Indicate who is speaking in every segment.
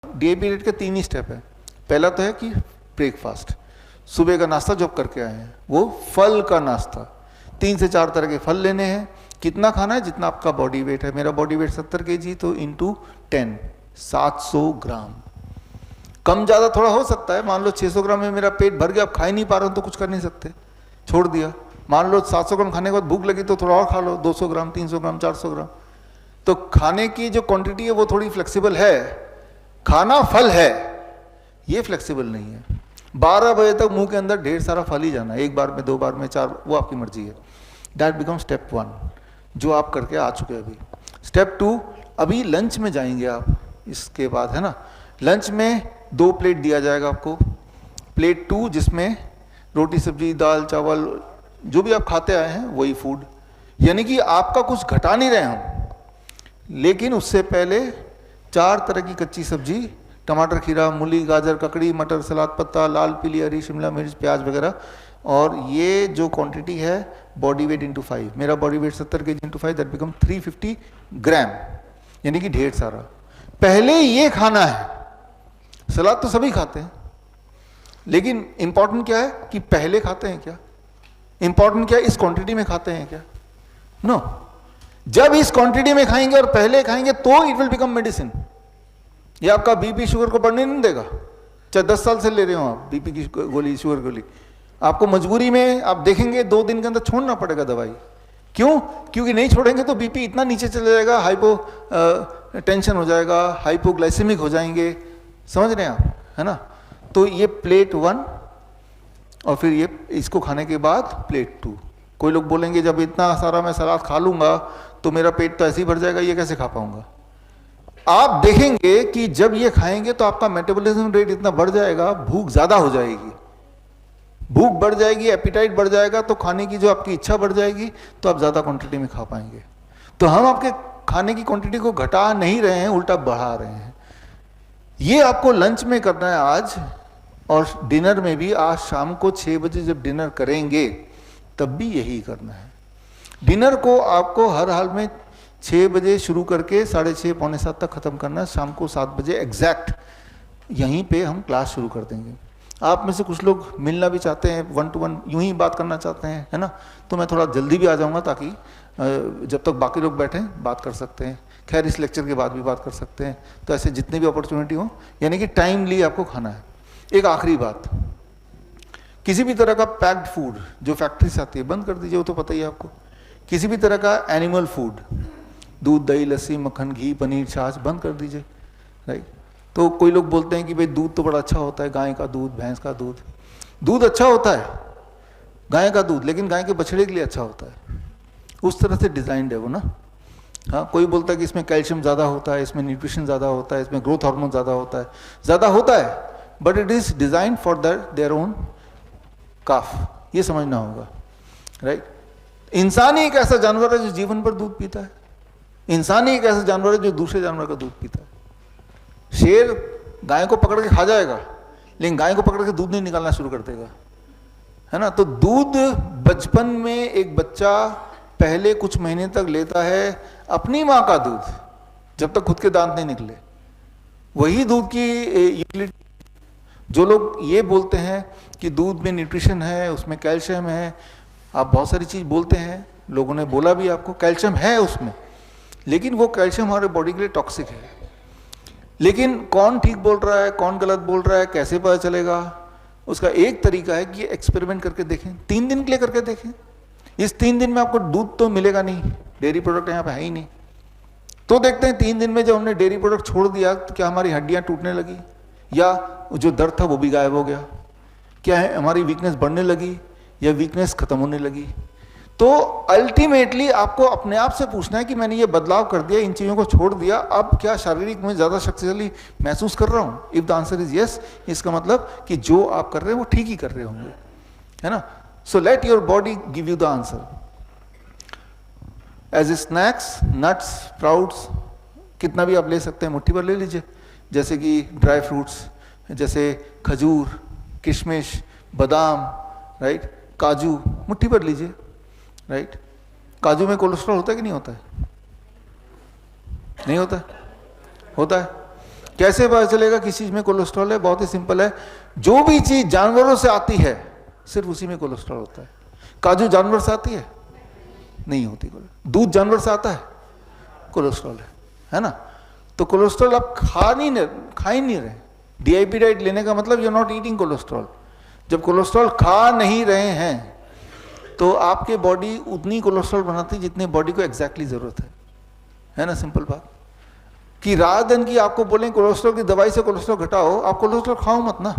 Speaker 1: Day period के 3 ही step है। पहला तो है कि ब्रेकफास्ट, सुबह का नाश्ता जो आप करके आए हैं वो फल का नाश्ता, 3 से 4 तरह के फल लेने हैं। कितना खाना है? जितना आपका बॉडी वेट है। मेरा बॉडी वेट 70 kg, तो इंटू 10 700 ग्राम। कम ज़्यादा थोड़ा हो सकता है, मान लो 600 ग्राम में मेरा पेट भर गया, अब खा ही नहीं पा रहा हूँ तो कुछ कर नहीं सकते, छोड़ दिया। मान लो 700 ग्राम खाने के बाद भूख लगी तो थोड़ा और खा लो, 200 ग्राम 300 ग्राम 400 ग्राम। तो खाने की जो क्वांटिटी है वो थोड़ी फ्लेक्सिबल है। खाना फल है, ये फ्लेक्सिबल नहीं है। 12 बजे तक मुंह के अंदर ढेर सारा फल ही जाना है, 1 बार में 2 बार में 4, वो आपकी मर्जी है। दैट बिकम स्टेप 1 जो आप करके आ चुके हैं अभी। स्टेप 2, अभी लंच में जाएंगे आप, इसके बाद है ना। लंच में 2 प्लेट दिया जाएगा आपको। प्लेट 2 जिसमें रोटी सब्जी दाल चावल जो भी आप खाते आए हैं वही फूड, यानी कि आपका कुछ घटा नहीं रहे हम, लेकिन उससे पहले 4 तरह की कच्ची सब्जी, टमाटर खीरा मूली गाजर ककड़ी मटर सलाद पत्ता लाल पीली हरी शिमला मिर्च प्याज वगैरह। और ये जो क्वांटिटी है बॉडी वेट इंटू 5, मेरा body weight 70 kg into 5, that become 350 ग्राम, यानी कि ढेर सारा। पहले ये खाना है। सलाद तो सभी खाते हैं, लेकिन इंपॉर्टेंट क्या है कि पहले खाते हैं क्या, इंपॉर्टेंट क्या है इस क्वांटिटी में खाते हैं क्या। नो, जब इस क्वांटिटी में खाएंगे और पहले खाएंगे तो इट विल बिकम मेडिसिन। ये आपका बीपी शुगर को बढ़ने नहीं देगा, चाहे 10 साल से ले रहे हो आप बीपी की गोली शुगर गोली, आपको मजबूरी में आप देखेंगे 2 दिन के अंदर छोड़ना पड़ेगा दवाई। क्यों? क्योंकि नहीं छोड़ेंगे तो बीपी इतना नीचे चले जाएगा, हाइपो टेंशन हो जाएगा, हाइपोग्लाइसेमिक हो जाएंगे, समझ रहे हैं आप, है ना। तो ये प्लेट 1 और फिर ये इसको खाने के बाद प्लेट 2। कोई लोग बोलेंगे जब इतना सारा मैं सलाद खा लूंगा तो मेरा पेट तो ऐसे ही भर जाएगा, ये कैसे खा पाऊंगा। आप देखेंगे कि जब ये खाएंगे तो आपका मेटाबॉलिज्म रेट इतना बढ़ जाएगा, भूख ज्यादा हो जाएगी, भूख बढ़ जाएगी, एपिटाइट बढ़ जाएगा, तो खाने की जो आपकी इच्छा बढ़ जाएगी, तो आप ज्यादा क्वांटिटी में खा पाएंगे। तो हम आपके खाने की क्वांटिटी को घटा नहीं रहे हैं, उल्टा बढ़ा रहे हैं। ये आपको लंच में करना है आज, और डिनर में भी आज शाम को 6 बजे जब डिनर करेंगे तब भी यही करना है। डिनर को आपको हर हाल में 6 बजे शुरू करके 6:30 पौने 7 तक खत्म करना है। शाम को 7 बजे एग्जैक्ट यहीं पे हम क्लास शुरू कर देंगे। आप में से कुछ लोग मिलना भी चाहते हैं, 1 to 1 यूं ही बात करना चाहते हैं, है ना, तो मैं थोड़ा जल्दी भी आ जाऊंगा ताकि जब तक बाकी लोग बैठे बात कर सकते हैं। खैर इस लेक्चर के बाद भी बात कर सकते हैं। तो ऐसे जितने भी अपॉर्चुनिटी हो, यानी कि टाइमली आपको खाना है। एक आखिरी बात, किसी भी तरह का पैक्ड फूड जो फैक्ट्री से आती है बंद कर दीजिए, वो तो पता ही है आपको। किसी भी तरह का एनिमल फूड, दूध दही लस्सी मक्खन घी पनीर छाछ बंद कर दीजिए, राइट। तो कोई लोग बोलते हैं कि भाई दूध तो बड़ा अच्छा होता है, गाय का दूध भैंस का दूध, दूध अच्छा होता है गाय का दूध, लेकिन गाय के बछड़े के लिए अच्छा होता है, उस तरह से डिजाइंड है वो ना। हाँ, कोई बोलता है कि इसमें कैल्शियम ज़्यादा होता है, इसमें न्यूट्रिशन ज़्यादा होता है, इसमें ग्रोथ हार्मोन ज़्यादा होता है, but it is design for their own calf, ये समझना होगा, राइट। इंसान ही एक ऐसा जानवर है जो जीवन भर दूध पीता है। इंसान ही एक ऐसा जानवर है जो दूसरे जानवर का दूध पीता है। शेर गाय को पकड़ के खा जाएगा, लेकिन गाय को पकड़ के दूध नहीं निकालना शुरू कर देगा, है ना। तो दूध बचपन में एक बच्चा पहले कुछ महीने तक लेता है अपनी माँ का दूध, जब तक खुद के दांत नहीं निकले, वही दूध की यूटिलिटी। जो लोग ये बोलते हैं कि दूध में न्यूट्रिशन है, उसमें कैल्शियम है, आप बहुत सारी चीज बोलते हैं, लोगों ने बोला भी आपको कैल्शियम है उसमें, लेकिन वो कैल्शियम हमारे बॉडी के लिए टॉक्सिक है। लेकिन कौन ठीक बोल रहा है कौन गलत बोल रहा है कैसे पता चलेगा? उसका एक तरीका है कि एक्सपेरिमेंट करके देखें, 3 दिन के लिए करके देखें। इस 3 दिन में आपको दूध तो मिलेगा नहीं, डेयरी प्रोडक्ट यहाँ पे है ही नहीं, तो देखते हैं 3 दिन में जब हमने डेयरी प्रोडक्ट छोड़ दिया तो क्या हमारी हड्डियां टूटने लगी, या जो दर्द था वो भी गायब हो गया, क्या है हमारी वीकनेस बढ़ने लगी या वीकनेस खत्म होने लगी। तो अल्टीमेटली आपको अपने आप से पूछना है कि मैंने ये बदलाव कर दिया, इन चीज़ों को छोड़ दिया, अब क्या शारीरिक में ज़्यादा शक्तिशाली महसूस कर रहा हूँ? If the answer is yes, इसका मतलब कि जो आप कर रहे हैं वो ठीक ही कर रहे होंगे, है ना। So let your body give you the answer. As a snacks nuts sprouts कितना भी आप ले सकते हैं, मुट्ठी भर ले लीजिए, जैसे कि ड्राई फ्रूट्स जैसे खजूर किशमिश बादाम, राइट, काजू मुट्ठी भर लीजिए, राइट। काजू में कोलेस्ट्रॉल होता है कि नहीं होता है? नहीं होता है? होता है। कैसे पता चलेगा किस चीज में कोलेस्ट्रॉल है? बहुत ही सिंपल है, जो भी चीज जानवरों से आती है सिर्फ उसी में कोलेस्ट्रॉल होता है। काजू जानवर से आती है? नहीं होती। दूध जानवर से आता है? कोलेस्ट्रॉल है ना? तो कोलेस्ट्रॉल आप खा ही नहीं रहे। डीआईपी डाइट लेने का मतलब you are not eating cholesterol. जब कोलेस्ट्रॉल खा नहीं रहे हैं तो आपके बॉडी उतनी कोलेस्ट्रॉल बनाती है जितनी बॉडी को एग्जैक्टली जरूरत है ना? सिंपल बात। कि रात दिन की आपको बोलें कोलेस्ट्रॉल की दवाई से कोलेस्ट्रॉल घटाओ, आप कोलेस्ट्रॉल खाओ मत ना,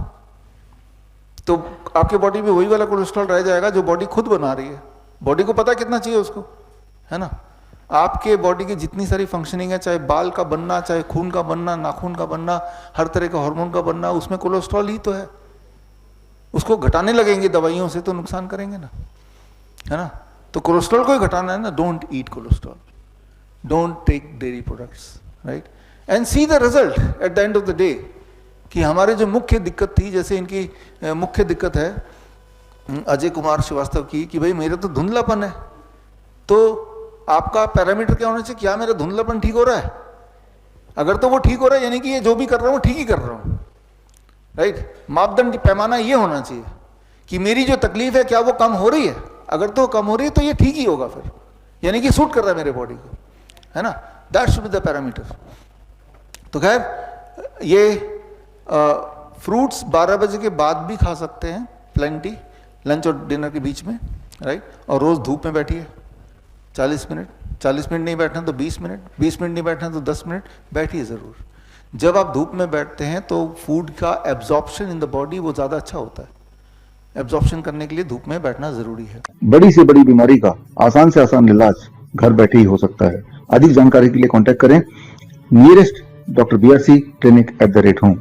Speaker 1: तो आपके बॉडी में वही वाला कोलेस्ट्रॉल रह जाएगा जो बॉडी खुद बना रही है। बॉडी को पता कितना चाहिए उसको, है ना? आपके बॉडी की जितनी सारी फंक्शनिंग है, चाहे बाल का बनना, चाहे खून का बनना, नाखून का बनना, हर तरह का हार्मोन का बनना, उसमें कोलेस्ट्रॉल ही तो है। उसको घटाने लगेंगे दवाइयों से तो नुकसान करेंगे ना, है ना? तो कोलेस्ट्रॉल को ही घटाना है ना। Don't eat cholesterol, don't take dairy products, right? And see the result at the end of the day. कि हमारे जो मुख्य दिक्कत थी, जैसे इनकी मुख्य दिक्कत है अजय कुमार श्रीवास्तव की, कि भाई मेरा तो धुंधलापन है, तो आपका पैरामीटर क्या होना चाहिए? क्या मेरा धुंधलापन ठीक हो रहा है? अगर तो वो ठीक हो रहा है यानी कि ये जो भी कर रहा हूँ ठीक ही कर रहा हूँ, राइट? मापदंड पैमाना ये होना चाहिए कि मेरी जो तकलीफ है क्या वो कम हो रही है? अगर तो कम हो रही है तो ये ठीक ही होगा फिर, यानी कि सूट कर रहा है मेरे बॉडी को, है ना? That should be the parameter. तो खैर ये फ्रूट्स 12 बजे के बाद भी खा सकते हैं, प्लेंटी, लंच और डिनर के बीच में, राइट? और रोज धूप में बैठिए 40 मिनट, 40 मिनट नहीं बैठना तो 20 मिनट, 20 मिनट नहीं बैठना तो 10 मिनट, बैठिए ज़रूर। जब आप धूप में बैठते हैं तो फूड का एब्जॉर्प्शन इन द बॉडी वो ज़्यादा अच्छा होता है। एब्जॉर्प्शन करने के लिए धूप में बैठना ज़रूरी है।
Speaker 2: बड़ी से बड़ी बीमारी का आसान से आसान इलाज घर बैठे ही हो सकता है। अधिक जानकारी के लिए कॉन्टैक्ट करें nearest doctor BRC clinic @home।